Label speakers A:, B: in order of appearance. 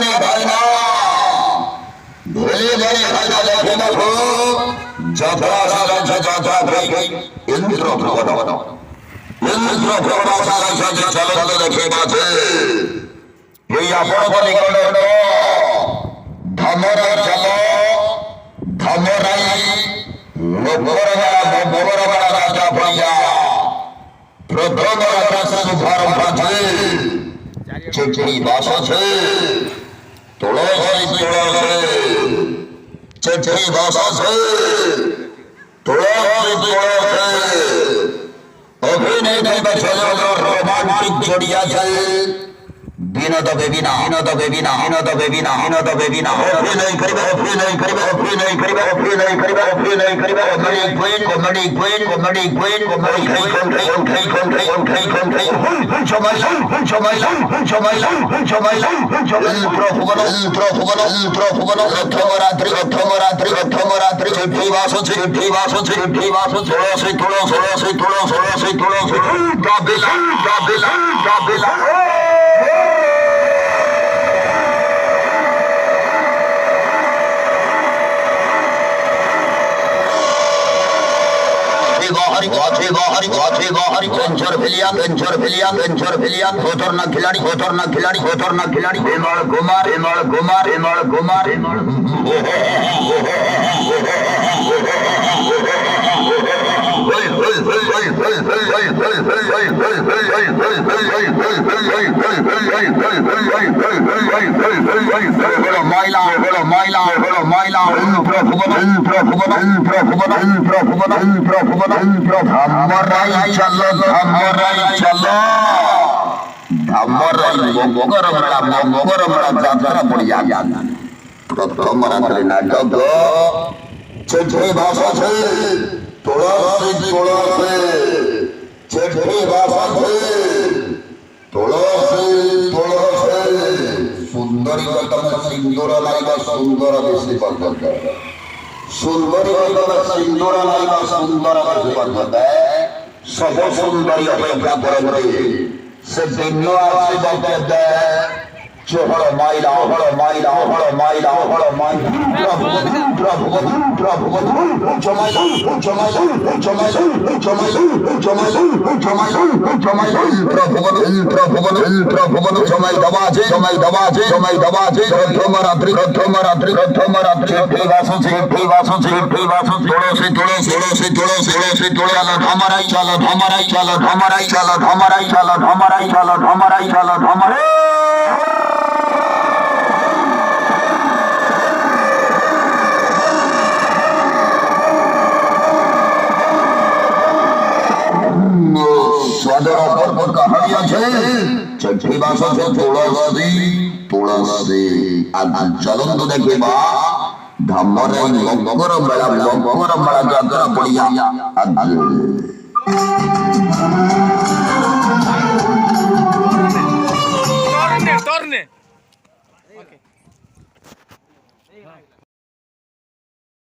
A: মানে ভাই না ভুলে গেলে ভাইরা দেখে দেখো যথা সারাংশ যথা ইন্দ্র ভগবান ইন্দ্র ভগবান সারাংশ চলন্ত দেখে বাঁচে এই আপনার নিকট ধর্মরাই চল ধর্মরাই রাজা ভাইয়া প্রথম ঘর বাঁচে চিঠি বাসছে তুলসী তুলসী চিঠি বাসছে তুলসী তুলসী অভিনয় দেবে রোমান্টিক জড়িয়াছে বিনোদ বেবিনা বিনোদ বেবিনা বিনোদ বেবিনা বিনোদ বেবিনা অভিনয় করিবে অভিনয় করিবে অভিনয় করিবে অভিনয় করিবে অভিনয় করিবে comedy queen comedy queen comedy queen সময় সময় সময় সময় প্রথম রাত্রি চিঠি বাসছে চিঠি বাসছে চিঠি বাসছে তুলসী তুলসী তুলসী তুলসী গাবিলা গাবিলা গাবিলা खिलाड़ी हेमल कुमार हेमल कुमार हेमल कुमार माइला माइला माइला धमराई चलो मोगर मेला जात्रा पड़िया प्रथम रात्रि नाटक चिठी भाषा से तुलसी तुलसी चिठी भाषा से तुलसी तुलसी सुंदरी कदम सिंदूर लाइबा सुंदर बेसी पद्धत सुंदरी कदम सिंदूर लाइबा सुंदर बेसी पद्धत सब सुंदरी अपेक्षा करे से दिन आसी बदे चोहड़ माइला हड़ माइला हड़ माइला हड़ माइला प्रभु चमाइला चमाइला चमाइला चमाइला प्रभु समय दबाजे प्रथम रात्रि चिट्ठी वासुची तुलसी चलो धमराई स्वादर अपर कहानी আছে চিঠি বাসছে তুলসী তুলসী আজ চলন্ত দেখিবা ধমরাই মগর মেলা যাত্রা পড়িয়া আজ